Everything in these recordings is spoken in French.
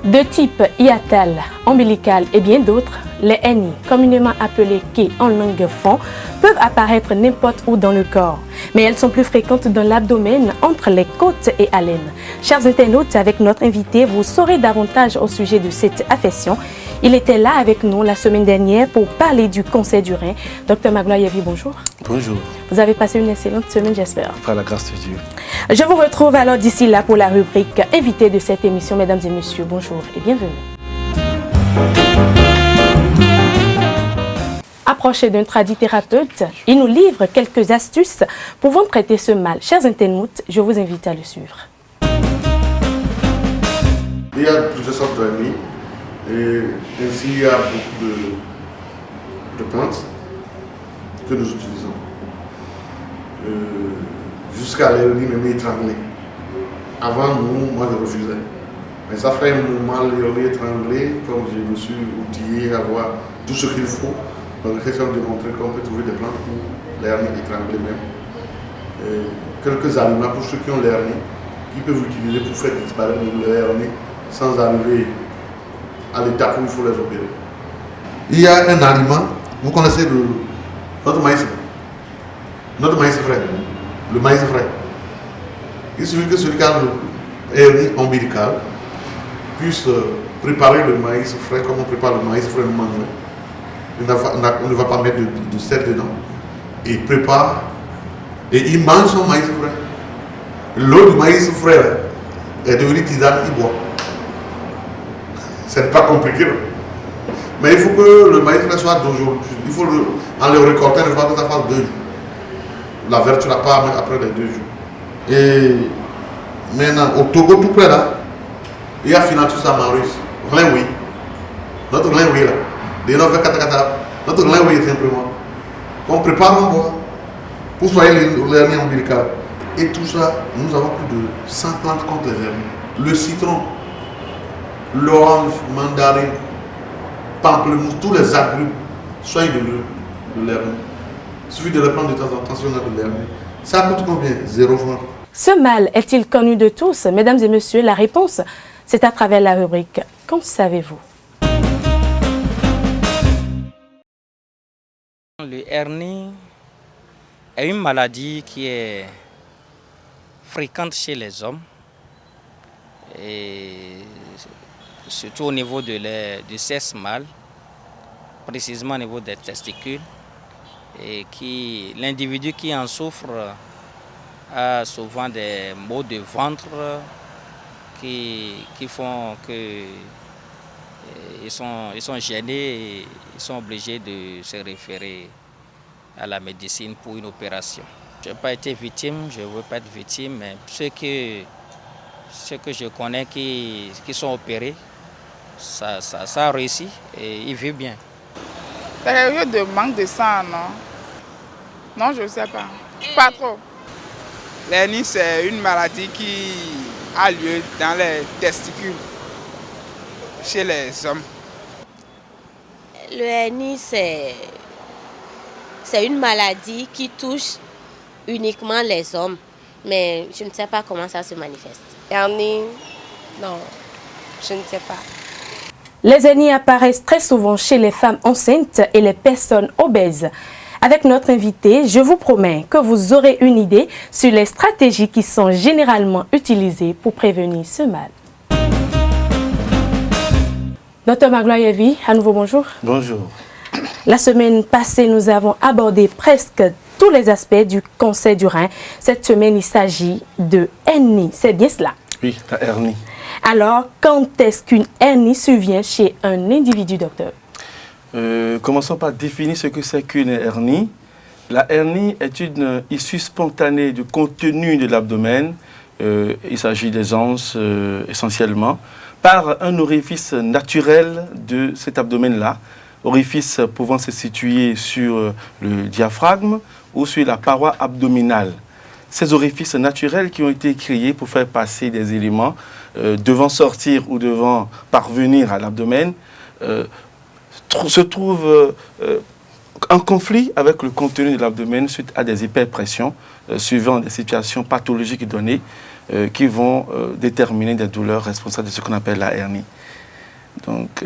De type hiatal, ombilical et bien d'autres, les hernies, communément appelées quais en langue fond, peuvent apparaître n'importe où dans le corps. Mais elles sont plus fréquentes dans l'abdomen, entre les côtes et à l'aine. Chers internautes, avec notre invité, vous saurez davantage au sujet de cette affection. Il était là avec nous la semaine dernière pour parler du cancer du rein. Dr Magloire Yévi, bonjour. Bonjour. Vous avez passé une excellente semaine, j'espère. Par la grâce de Dieu. Je vous retrouve alors d'ici là pour la rubrique invité de cette émission. Mesdames et messieurs, bonjour et bienvenue. Approché d'un tradithérapeute, il nous livre quelques astuces pouvant traiter ce mal. Chers internautes, je vous invite à le suivre. Il y a plusieurs sortes d'hernies et ainsi il y a beaucoup de plantes que nous utilisons. Jusqu'à l'hernie même étranglée. Avant, moi je refusais. Mais ça fait un moment, l'hernie étranglée, comme je me suis outillé à voir tout ce qu'il faut. Donc, j'ai démontré qu'on peut trouver des plantes pour l'hernie étranglée même. Quelques aliments pour ceux qui ont l'hernie, qui peuvent utiliser pour faire disparaître leur hernie sans arriver à l'étape où il faut les opérer. Il y a un aliment, vous connaissez notre maïs frais, le maïs frais. Il suffit que celui qui a l'hernie ombilicale puisse préparer le maïs frais comme on prépare le maïs frais le manger. On ne va pas mettre de sel dedans. Il prépare et il mange son maïs frais. L'eau du maïs frais est devenue tisane, il boit. Ce n'est pas compliqué. Mais il faut que le maïs frais soit d'aujourd'hui. Il faut en le récolter, il ne faut pas que ça fasse 2 jours. La vertu, tu ne l'as pas à mettre après les 2 jours. Et maintenant, au Togo, tout près là, il y a Finatus Amarus. Rien oui. Notre rien oui là. Notre lin oui simplement. On prépare, on boit. Pour soigner l'hernie ombilicale. Et tout ça, nous avons plus de 100 plantes contre les hernies. Le citron, l'orange, mandarine, pamplemousse, tous les agrumes soignent de l'hernie. Il suffit de les prendre de temps en temps si on a de l'hernie. Ça coûte combien? 0 francs. Ce mal est-il connu de tous? Mesdames et messieurs, la réponse, c'est à travers la rubrique « Qu'en savez-vous » Le hernie est une maladie qui est fréquente chez les hommes, et surtout au niveau du sexe mâle, précisément au niveau des testicules, et l'individu qui en souffre a souvent des maux de ventre qui font que ils sont gênés et ils sont obligés de se référer à la médecine pour une opération. Je n'ai pas été victime, je ne veux pas être victime, mais ceux que je connais qui sont opérés, ça a réussi et ils vivent bien. C'est quelque chose de manque de sang, non? Non, je ne sais pas. Pas trop. L'hernie, c'est une maladie qui a lieu dans les testicules chez les hommes. Le hernie, c'est une maladie qui touche uniquement les hommes, mais je ne sais pas comment ça se manifeste. Hernie, non, je ne sais pas. Les hernies apparaissent très souvent chez les femmes enceintes et les personnes obèses. Avec notre invité, je vous promets que vous aurez une idée sur les stratégies qui sont généralement utilisées pour prévenir ce mal. Dr Magloire Yévi, à nouveau bonjour. Bonjour. La semaine passée, nous avons abordé presque tous les aspects du cancer du rein. Cette semaine, il s'agit de hernie. C'est bien cela? Oui, la hernie. Alors, quand est-ce qu'une hernie survient chez un individu, docteur? Commençons par définir ce que c'est qu'une hernie. La hernie est une issue spontanée du contenu de l'abdomen. Il s'agit des anses essentiellement, par un orifice naturel de cet abdomen-là, orifice pouvant se situer sur le diaphragme ou sur la paroi abdominale. Ces orifices naturels qui ont été créés pour faire passer des éléments devant sortir ou devant parvenir à l'abdomen se trouvent en conflit avec le contenu de l'abdomen suite à des hyperpressions suivant des situations pathologiques données qui vont déterminer des douleurs responsables de ce qu'on appelle la hernie. Donc,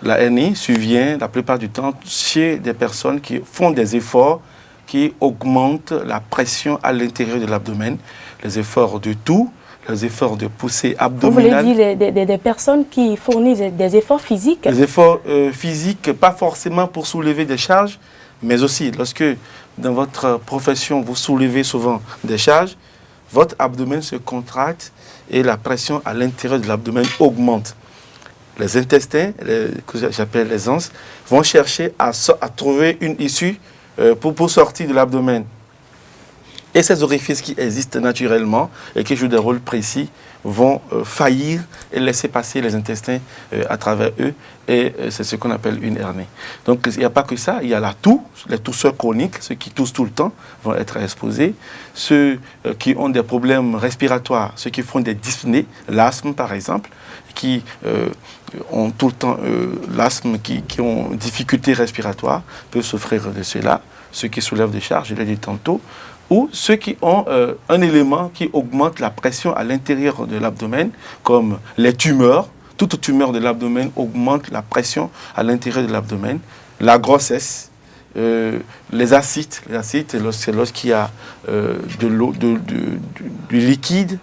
la hernie survient la plupart du temps chez des personnes qui font des efforts qui augmentent la pression à l'intérieur de l'abdomen, les efforts de toux, les efforts de poussée abdominale. Vous voulez dire des personnes qui fournissent des efforts physiques? Des efforts physiques, pas forcément pour soulever des charges, mais aussi lorsque dans votre profession vous soulevez souvent des charges, votre abdomen se contracte et la pression à l'intérieur de l'abdomen augmente. Les intestins, que j'appelle les anses, vont chercher à trouver une issue pour sortir de l'abdomen. Et ces orifices qui existent naturellement et qui jouent des rôles précis vont faillir et laisser passer les intestins à travers eux. Et c'est ce qu'on appelle une hernie. Donc il n'y a pas que ça, il y a la toux, les tousseurs chroniques, ceux qui toussent tout le temps vont être exposés. Ceux qui ont des problèmes respiratoires, ceux qui font des dyspnées, l'asthme par exemple, qui ont tout le temps l'asthme, qui ont difficultés respiratoires, peuvent souffrir de cela. Ceux qui soulèvent des charges, je l'ai dit tantôt, ou ceux qui ont un élément qui augmente la pression à l'intérieur de l'abdomen, comme les tumeurs. Toute tumeur de l'abdomen augmente la pression à l'intérieur de l'abdomen. La grossesse, les acides, c'est lorsqu'il y a du liquide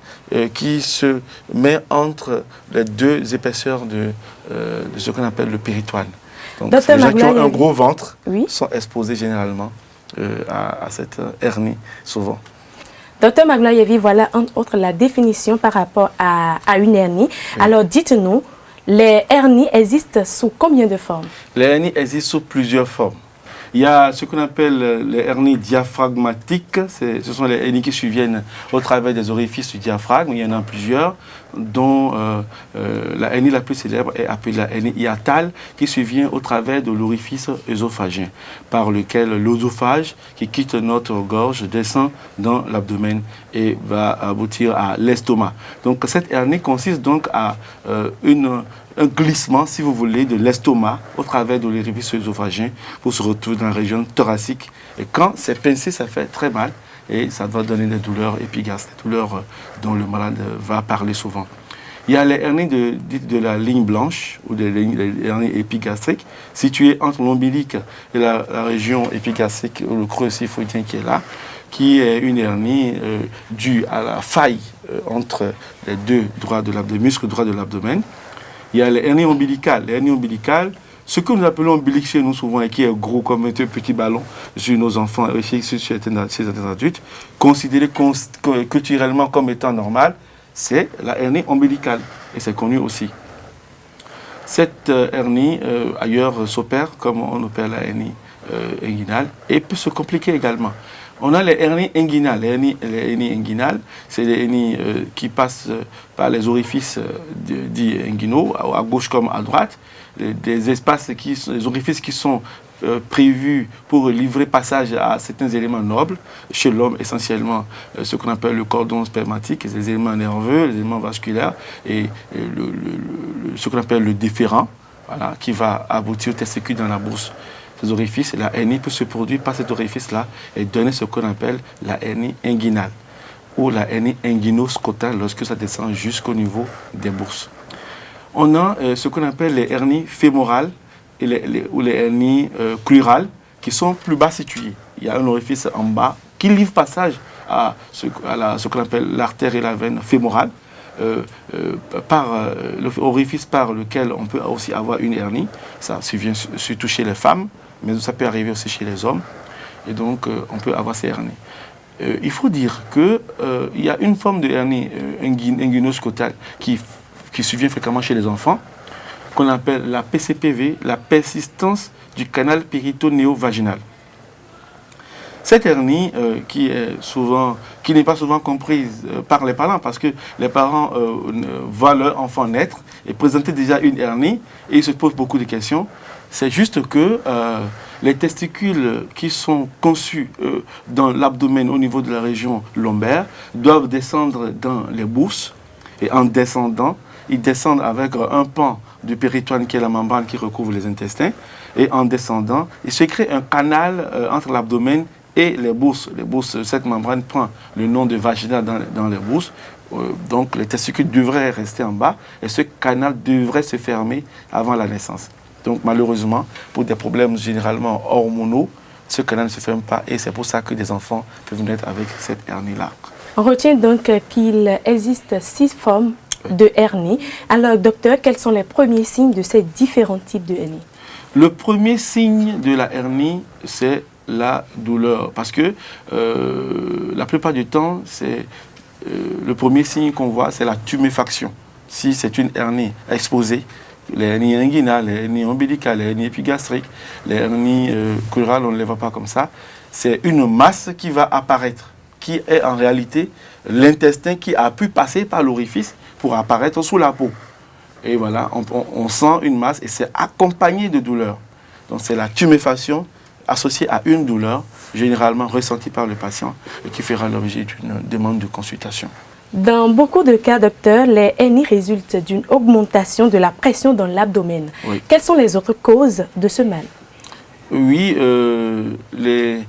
qui se met entre les deux épaisseurs de ce qu'on appelle le péritoine. Donc, les gens qui ont un gros ventre sont exposés généralement à cette hernie, souvent. Docteur Magloire-Yévi, voilà entre autres la définition par rapport à une hernie. Oui. Alors dites-nous, les hernies existent sous combien de formes? Les hernies existent sous plusieurs formes. Il y a ce qu'on appelle les hernies diaphragmatiques. Ce sont les hernies qui surviennent au travers des orifices du diaphragme. Il y en a plusieurs, dont la hernie la plus célèbre est appelée la hernie hiatale, qui survient au travers de l'orifice œsophagien, par lequel l'œsophage qui quitte notre gorge descend dans l'abdomen et va aboutir à l'estomac. Donc cette hernie consiste donc à un glissement, si vous voulez, de l'estomac au travers de l'orifice œsophagien pour se retrouver dans la région thoracique. Et quand c'est pincé, ça fait très mal et ça va donner des douleurs épigastriques, des douleurs dont le malade va parler souvent. Il y a les hernies de la ligne blanche ou les hernies épigastriques situées entre l'ombilic et la région épigastrique, ou le creux siphoïdien qui est là, qui est une hernie due à la faille entre les deux muscles droits de l'abdomen. Il y a les hernies ombilicales. Les hernies ombilicales, ce que nous appelons ombilic chez nous souvent et qui est gros comme un petit ballon sur nos enfants et chez certains adultes, considéré culturellement comme étant normal, c'est la hernie ombilicale. Et c'est connu aussi. Cette hernie, ailleurs, s'opère comme on opère la hernie inguinale et peut se compliquer également. On a les hernies inguinales. Les hernies inguinales, c'est les hernies qui passent par les orifices dits inguinaux, à gauche comme à droite. Des espaces, les orifices qui sont prévus pour livrer passage à certains éléments nobles. Chez l'homme, essentiellement, ce qu'on appelle le cordon spermatique, les éléments nerveux, les éléments vasculaires et ce qu'on appelle le déférent, voilà, qui va aboutir au testicule dans la bourse. Ces orifices, la hernie peut se produire par cet orifice-là et donner ce qu'on appelle la hernie inguinale ou la hernie inguinoscotale lorsque ça descend jusqu'au niveau des bourses. On a ce qu'on appelle les hernies fémorales ou les hernies crurales qui sont plus bas situées. Il y a un orifice en bas qui livre passage à ce qu'on appelle l'artère et la veine fémorale. L'orifice par lequel on peut aussi avoir une hernie. Ça survient surtout chez les femmes, mais ça peut arriver aussi chez les hommes. Et donc, on peut avoir ces hernies. Il faut dire qu'il y a une forme de hernie inguinoscotale qui survient fréquemment chez les enfants, qu'on appelle la PCPV, la persistance du canal péritonéo-vaginal. Cette hernie qui n'est pas souvent comprise par les parents, parce que les parents voient leur enfant naître et présenter déjà une hernie et ils se posent beaucoup de questions. C'est juste que les testicules qui sont conçus dans l'abdomen au niveau de la région lombaire doivent descendre dans les bourses et en descendant, ils descendent avec un pan du péritoine qui est la membrane qui recouvre les intestins et en descendant, il se crée un canal entre l'abdomen et les bourses. Cette membrane prend le nom de vaginale dans les bourses Donc les testicules devraient rester en bas et ce canal devrait se fermer avant la naissance. Donc malheureusement, pour des problèmes généralement hormonaux, ce canal ne se ferme pas et c'est pour ça que des enfants peuvent naître avec cette hernie-là. On retient donc qu'il existe 6 formes de hernie. Alors docteur, quels sont les premiers signes de ces différents types de hernie? Le premier signe de la hernie, c'est la douleur. Parce que la plupart du temps, c'est le premier signe qu'on voit, c'est la tuméfaction. Si c'est une hernie exposée, les hernies inguinales, les hernies ombilicales, les hernies épigastriques, les hernies crurales, on ne les voit pas comme ça. C'est une masse qui va apparaître, qui est en réalité l'intestin qui a pu passer par l'orifice pour apparaître sous la peau. Et voilà, on sent une masse et c'est accompagné de douleur. Donc c'est la tuméfaction associée à une douleur, généralement ressentie par le patient et qui fera l'objet d'une demande de consultation. Dans beaucoup de cas, docteur, les hernies résultent d'une augmentation de la pression dans l'abdomen. Oui. Quelles sont les autres causes de ce mal? Oui, les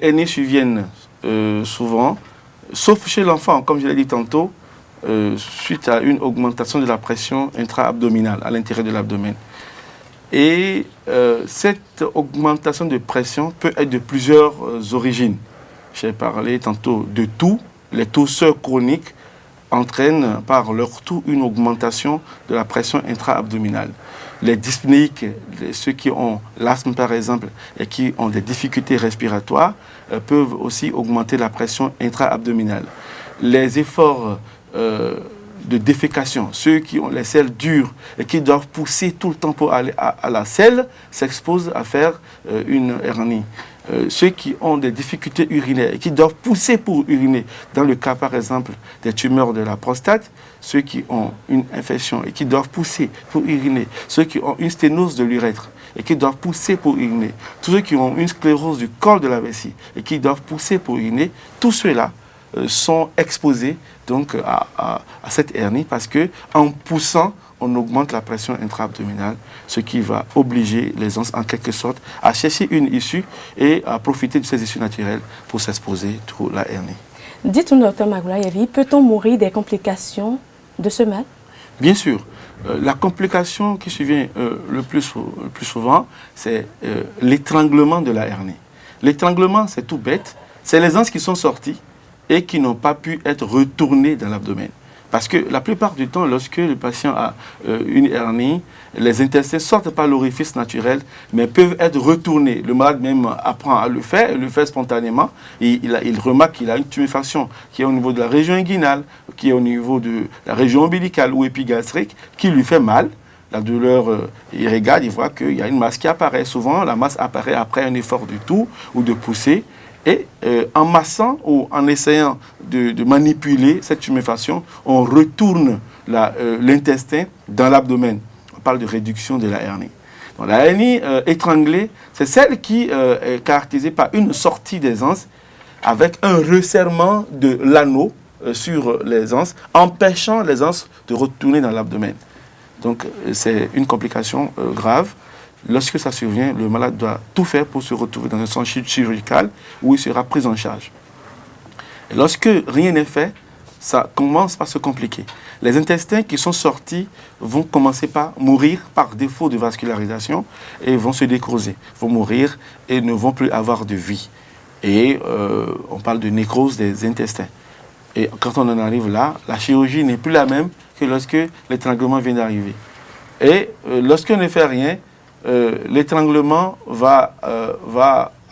hernies surviennent souvent, sauf chez l'enfant, comme je l'ai dit tantôt, suite à une augmentation de la pression intra-abdominale, à l'intérieur de l'abdomen. Et cette augmentation de pression peut être de plusieurs origines. J'ai parlé tantôt de toux. Les tousseurs chroniques entraînent par leur toux une augmentation de la pression intra-abdominale. Les dyspnéiques, ceux qui ont l'asthme par exemple et qui ont des difficultés respiratoires, peuvent aussi augmenter la pression intra-abdominale. Les efforts de défécation, ceux qui ont les selles dures et qui doivent pousser tout le temps pour aller à la selle, s'exposent à faire une hernie. Ceux qui ont des difficultés urinaires et qui doivent pousser pour uriner, dans le cas par exemple des tumeurs de la prostate, ceux qui ont une infection et qui doivent pousser pour uriner, ceux qui ont une sténose de l'urètre et qui doivent pousser pour uriner, tous ceux qui ont une sclérose du col de la vessie et qui doivent pousser pour uriner, tous ceux-là sont exposés donc à cette hernie parce que en poussant, on augmente la pression intra-abdominale, ce qui va obliger les os en quelque sorte à chercher une issue et à profiter de ces issues naturelles pour s'exposer à la hernie. Dites-nous, docteur Magloire-Yeri, peut-on mourir des complications de ce mal? Bien sûr. La complication qui survient le plus souvent, c'est l'étranglement de la hernie. L'étranglement, c'est tout bête. C'est les os qui sont sortis et qui n'ont pas pu être retournés dans l'abdomen. Parce que la plupart du temps, lorsque le patient a une hernie, les intestins sortent par l'orifice naturel, mais peuvent être retournés. Le malade même apprend à le faire, il le fait spontanément. Et il remarque qu'il a une tuméfaction qui est au niveau de la région inguinale, qui est au niveau de la région ombilicale ou épigastrique, qui lui fait mal. La douleur, il regarde, il voit qu'il y a une masse qui apparaît. Souvent, la masse apparaît après un effort de toux ou de poussée. Et en massant ou en essayant de manipuler cette tuméfaction, on retourne l'intestin dans l'abdomen. On parle de réduction de la hernie. Donc, la hernie étranglée, c'est celle qui est caractérisée par une sortie des anses avec un resserrement de l'anneau sur les anses, empêchant les anses de retourner dans l'abdomen. Donc c'est une complication grave. Lorsque ça survient, le malade doit tout faire pour se retrouver dans un centre chirurgical où il sera pris en charge. Et lorsque rien n'est fait, ça commence par se compliquer. Les intestins qui sont sortis vont commencer par mourir par défaut de vascularisation et vont se décroiser, vont mourir et ne vont plus avoir de vie. Et on parle de nécrose des intestins. Et quand on en arrive là, la chirurgie n'est plus la même que lorsque l'étranglement vient d'arriver. Et lorsqu'on ne fait rien, l'étranglement va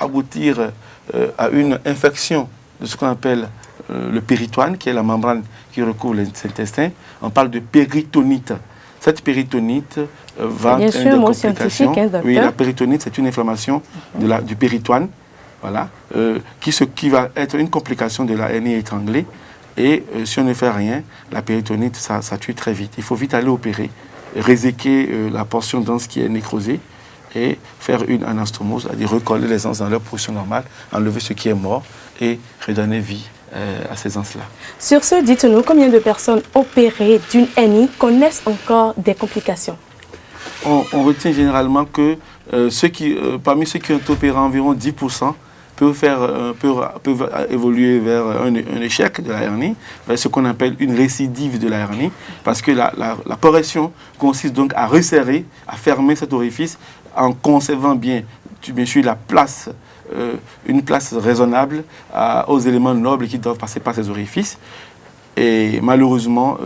aboutir à une infection de ce qu'on appelle le péritoine, qui est la membrane qui recouvre les intestins. On parle de péritonite. Cette péritonite va bien entraîner sûr, des mot complications. scientifique, hein, docteur. Oui, la péritonite, c'est une inflammation du péritoine, voilà, qui va être une complication de la hernie étranglée. Et si on ne fait rien, la péritonite, ça tue très vite. Il faut vite aller opérer, réséquer la portion d'anse qui est nécrosée et faire une anastomose, c'est-à-dire recoller les anses dans leur position normale, enlever ce qui est mort et redonner vie à ces anses-là. Sur ce, dites-nous, combien de personnes opérées d'une hernie connaissent encore des complications? On retient généralement que parmi ceux qui ont opéré, environ 10% peuvent évoluer vers un échec de la hernie, vers ce qu'on appelle une récidive de la hernie, parce que la correction consiste donc à resserrer, à fermer cet orifice en conservant bien sûr une place raisonnable aux éléments nobles qui doivent passer par ces orifices. Et malheureusement,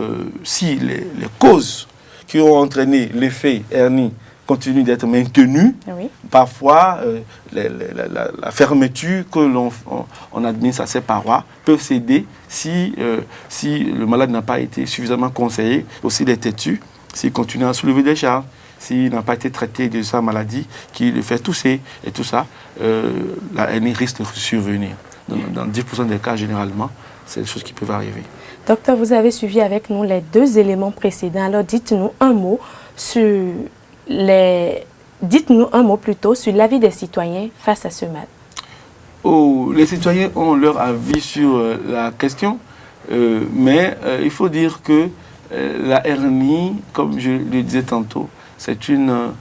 si les causes qui ont entraîné l'effet hernie continuent d'être maintenues, oui. Parfois la fermeture que l'on administre à ces parois peut céder si le malade n'a pas été suffisamment conseillé, aussi les têtus, s'il continue à soulever des charges, s'il n'a pas été traité de sa maladie qui le fait tousser et tout ça, la hernie risque de survenir. Dans 10% des cas, généralement, c'est des choses qui peuvent arriver. Docteur, vous avez suivi avec nous les 2 éléments précédents. Alors, dites-nous un mot plutôt sur l'avis des citoyens face à ce mal. Les citoyens ont leur avis sur la question, mais il faut dire que la hernie, comme je le disais tantôt, c'est une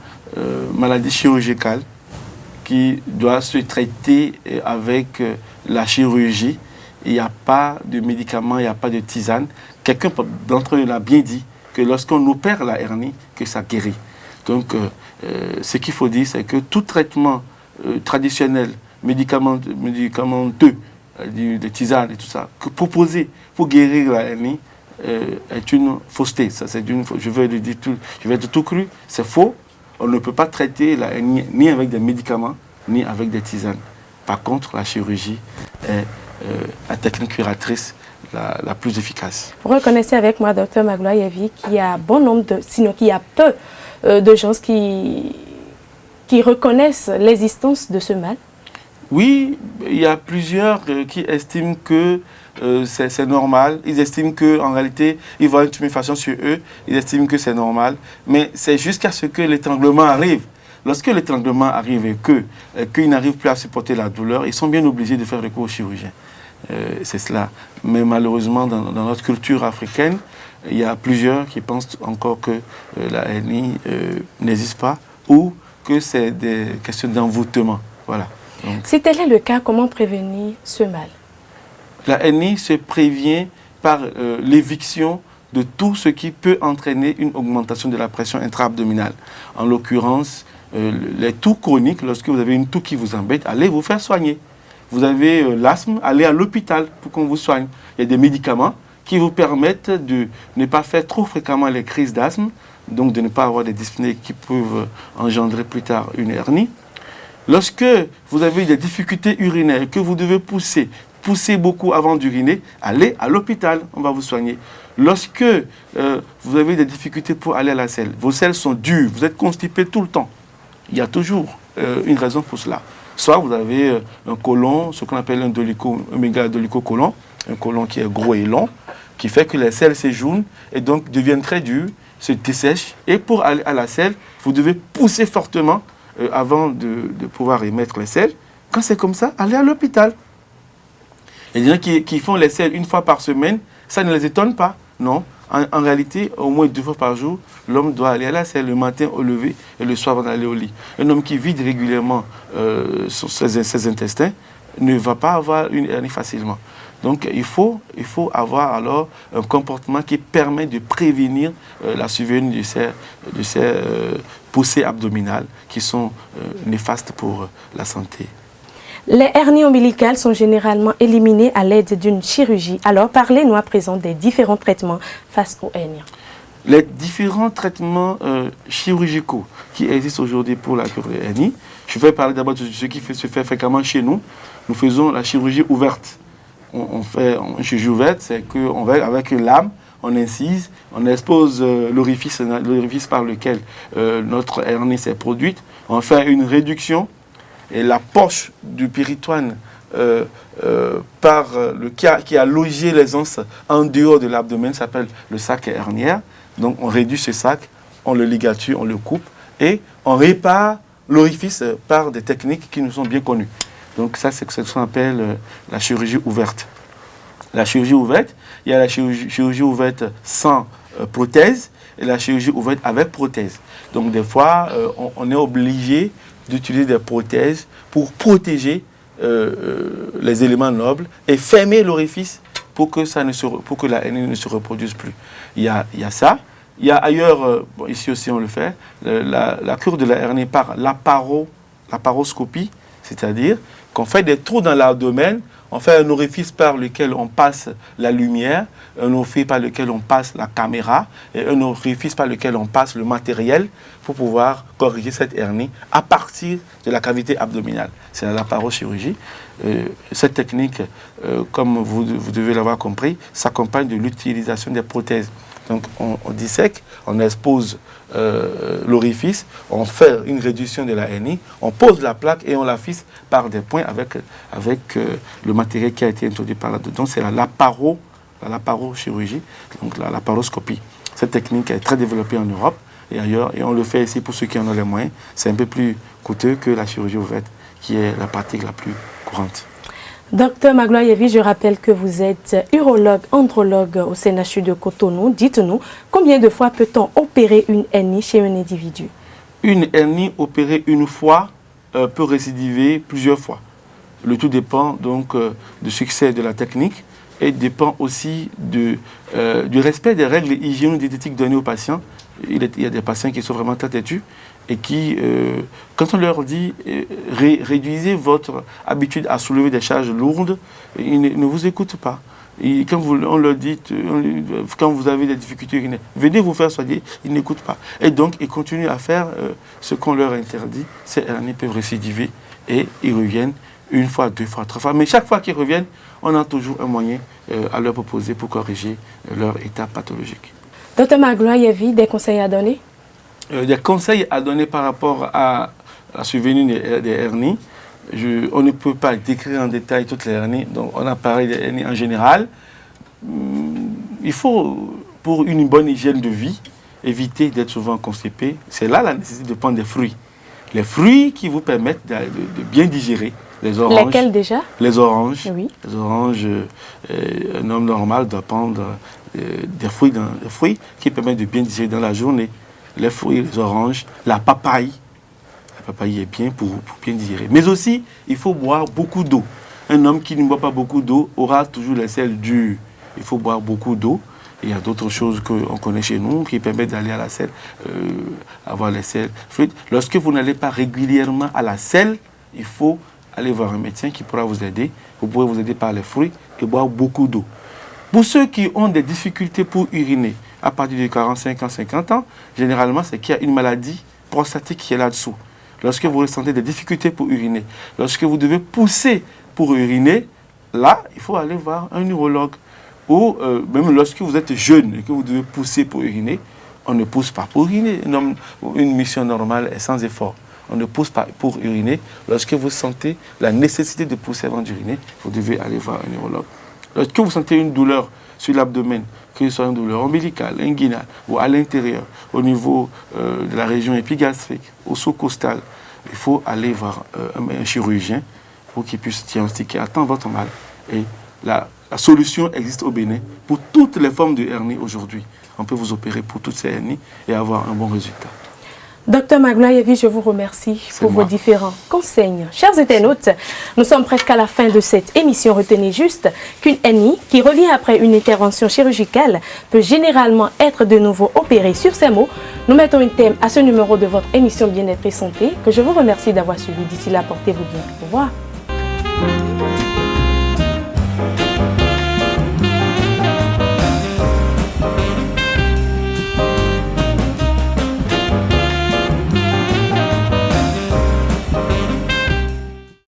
maladie chirurgicale qui doit se traiter avec la chirurgie. Il n'y a pas de médicaments, il n'y a pas de tisane. Quelqu'un d'entre eux l'a bien dit que lorsqu'on opère la hernie, que ça guérit. Donc, ce qu'il faut dire, c'est que tout traitement traditionnel, médicamenteux, de tisane et tout ça, que proposé pour guérir la hernie, est une fausseté. Ça, je vais être tout cru, c'est faux. On ne peut pas traiter la hernie ni avec des médicaments, ni avec des tisanes. Par contre, la chirurgie est la technique curatrice la plus efficace. Vous reconnaissez avec moi, Dr Magloire Yvi, qu'il y a bon nombre sinon qu'il y a peu de gens qui reconnaissent l'existence de ce mal? Oui, il y a plusieurs qui estiment que c'est normal. Ils estiment qu'en réalité, ils voient une tuméfaction sur eux. Ils estiment que c'est normal. Mais c'est jusqu'à ce que l'étranglement arrive. Lorsque l'étranglement arrive et qu'ils n'arrivent plus à supporter la douleur, ils sont bien obligés de faire recours au chirurgien. C'est cela. Mais malheureusement, dans notre culture africaine, il y a plusieurs qui pensent encore que la hernie n'existe pas ou que c'est des questions d'envoûtement. Voilà. Donc, si tel est le cas, comment prévenir ce mal? La hernie se prévient par l'éviction de tout ce qui peut entraîner une augmentation de la pression intra-abdominale. En l'occurrence, les toux chroniques, lorsque vous avez une toux qui vous embête, allez vous faire soigner. Vous avez l'asthme, allez à l'hôpital pour qu'on vous soigne. Il y a des médicaments qui vous permettent de ne pas faire trop fréquemment les crises d'asthme, donc de ne pas avoir des dyspnées qui peuvent engendrer plus tard une hernie. Lorsque vous avez des difficultés urinaires et que vous devez pousser beaucoup avant d'uriner, allez à l'hôpital, on va vous soigner. Lorsque vous avez des difficultés pour aller à la selle, vos selles sont dures, vous êtes constipé tout le temps, il y a toujours une raison pour cela. Soit vous avez un côlon, ce qu'on appelle un oméga-dolicocolon, un côlon qui est gros et long, qui fait que les selles séjournent et donc deviennent très dures, se dessèchent. Et pour aller à la selle, vous devez pousser fortement avant de pouvoir émettre les selles. Quand c'est comme ça, allez à l'hôpital. Il y a des gens qui font les selles une fois par semaine, ça ne les étonne pas. Non, en réalité, au moins 2 fois par jour, l'homme doit aller à la selle le matin au lever et le soir avant d'aller au lit. Un homme qui vide régulièrement ses intestins ne va pas avoir une hernie facilement. Donc il faut avoir alors un comportement qui permet de prévenir la survenue de ces poussées abdominales qui sont néfastes pour la santé. Les hernies ombilicales sont généralement éliminées à l'aide d'une chirurgie. Alors, parlez-nous à présent des différents traitements face aux hernies. Les différents traitements chirurgicaux qui existent aujourd'hui pour la cure des hernies, je vais parler d'abord de ce qui se fait fréquemment chez nous. Nous faisons la chirurgie ouverte. On fait une chirurgie ouverte, c'est qu'on va avec une lame, on incise, on expose l'orifice par lequel notre hernie s'est produite. On fait une réduction. Et la poche du péritoine qui a logé les anses en dehors de l'abdomen s'appelle le sac hernière. Donc on réduit ce sac, on le ligature, on le coupe et on répare l'orifice par des techniques qui nous sont bien connues. Donc ça, c'est ce qu'on appelle la chirurgie ouverte. La chirurgie ouverte, il y a la chirurgie ouverte sans prothèse et la chirurgie ouverte avec prothèse. Donc des fois, on est obligé d'utiliser des prothèses pour protéger les éléments nobles et fermer l'orifice pour que la hernie ne se reproduise plus. Il y a ça. Il y a ailleurs, bon, ici aussi on le fait, la cure de la hernie par laparoscopie, c'est-à-dire qu'on fait des trous dans l'abdomen, on fait un orifice par lequel on passe la lumière, un orifice par lequel on passe la caméra et un orifice par lequel on passe le matériel pour pouvoir corriger cette hernie à partir de la cavité abdominale. C'est la laparochirurgie. Cette technique, comme vous devez l'avoir compris, s'accompagne de l'utilisation des prothèses. Donc on dissèque, on expose l'orifice, on fait une réduction de la hernie, on pose la plaque et on la fixe par des points avec le matériel qui a été introduit par là-dedans. Donc c'est la laparochirurgie, donc la laparoscopie. Cette technique est très développée en Europe et ailleurs, et on le fait ici pour ceux qui en ont les moyens. C'est un peu plus coûteux que la chirurgie ouverte, qui est la pratique la plus courante. Docteur Magloire Yévi, je rappelle que vous êtes urologue, andrologue au CNHU de Cotonou. Dites-nous, combien de fois peut-on opérer une hernie chez un individu? Une hernie opérée une fois peut récidiver plusieurs fois. Le tout dépend donc du succès de la technique et dépend aussi du respect des règles hygiéno-diététiques données aux patients. Il y a des patients qui sont vraiment très têtus et qui, quand on leur dit réduisez votre habitude à soulever des charges lourdes, ils ne vous écoutent pas. Et quand on leur dit, quand vous avez des difficultés urinaires, venez vous faire soigner, ils n'écoutent pas. Et donc, ils continuent à faire ce qu'on leur interdit. Ces hernies peuvent récidiver et ils reviennent une fois, deux fois, trois fois. Mais chaque fois qu'ils reviennent, on a toujours un moyen à leur proposer pour corriger leur état pathologique. Docteur Magloire Yévi, des conseils à donner? Des conseils à donner par rapport à la survenue des hernies. On ne peut pas décrire en détail toutes les hernies, donc on a parlé des hernies en général. Il faut, pour une bonne hygiène de vie, éviter d'être souvent constipé. C'est là la nécessité de prendre des fruits. Les fruits qui vous permettent de bien digérer. Les oranges. Lesquels déjà? Les oranges. Oui. Les oranges, un homme normal doit prendre des fruits qui permettent de bien digérer dans la journée. Les fruits, les oranges, la papaye. La papaye est bien pour bien digérer. Mais aussi, il faut boire beaucoup d'eau. Un homme qui ne boit pas beaucoup d'eau aura toujours les selles dures. Il faut boire beaucoup d'eau. Il y a d'autres choses qu'on connaît chez nous qui permettent d'aller à la selle, avoir les selles fluides. Lorsque vous n'allez pas régulièrement à la selle, il faut aller voir un médecin qui pourra vous aider. Vous pourrez vous aider par les fruits et boire beaucoup d'eau. Pour ceux qui ont des difficultés pour uriner, à partir de 45 ans, 50 ans, généralement, c'est qu'il y a une maladie prostatique qui est là-dessous. Lorsque vous ressentez des difficultés pour uriner, lorsque vous devez pousser pour uriner, là, il faut aller voir un urologue. Ou même lorsque vous êtes jeune et que vous devez pousser pour uriner, on ne pousse pas pour uriner. Une mission normale est sans effort. On ne pousse pas pour uriner. Lorsque vous sentez la nécessité de pousser avant d'uriner, vous devez aller voir un urologue. Lorsque vous sentez une douleur sur l'abdomen, que ce soit une douleur ombilicale, inguinale ou à l'intérieur, au niveau de la région épigastrique, au sous-costal, il faut aller voir un chirurgien pour qu'il puisse diagnostiquer à temps votre mal. Et la solution existe au Bénin pour toutes les formes de hernie aujourd'hui. On peut vous opérer pour toutes ces hernies et avoir un bon résultat. Docteur Magloire Yévi, je vous remercie pour vos différents conseils. Chers internautes, nous sommes presque à la fin de cette émission. Retenez juste qu'une hernie qui revient après une intervention chirurgicale peut généralement être de nouveau opérée. Sur ces mots, nous mettons un thème à ce numéro de votre émission Bien-être et Santé que je vous remercie d'avoir suivi. D'ici là, portez-vous bien. Au revoir.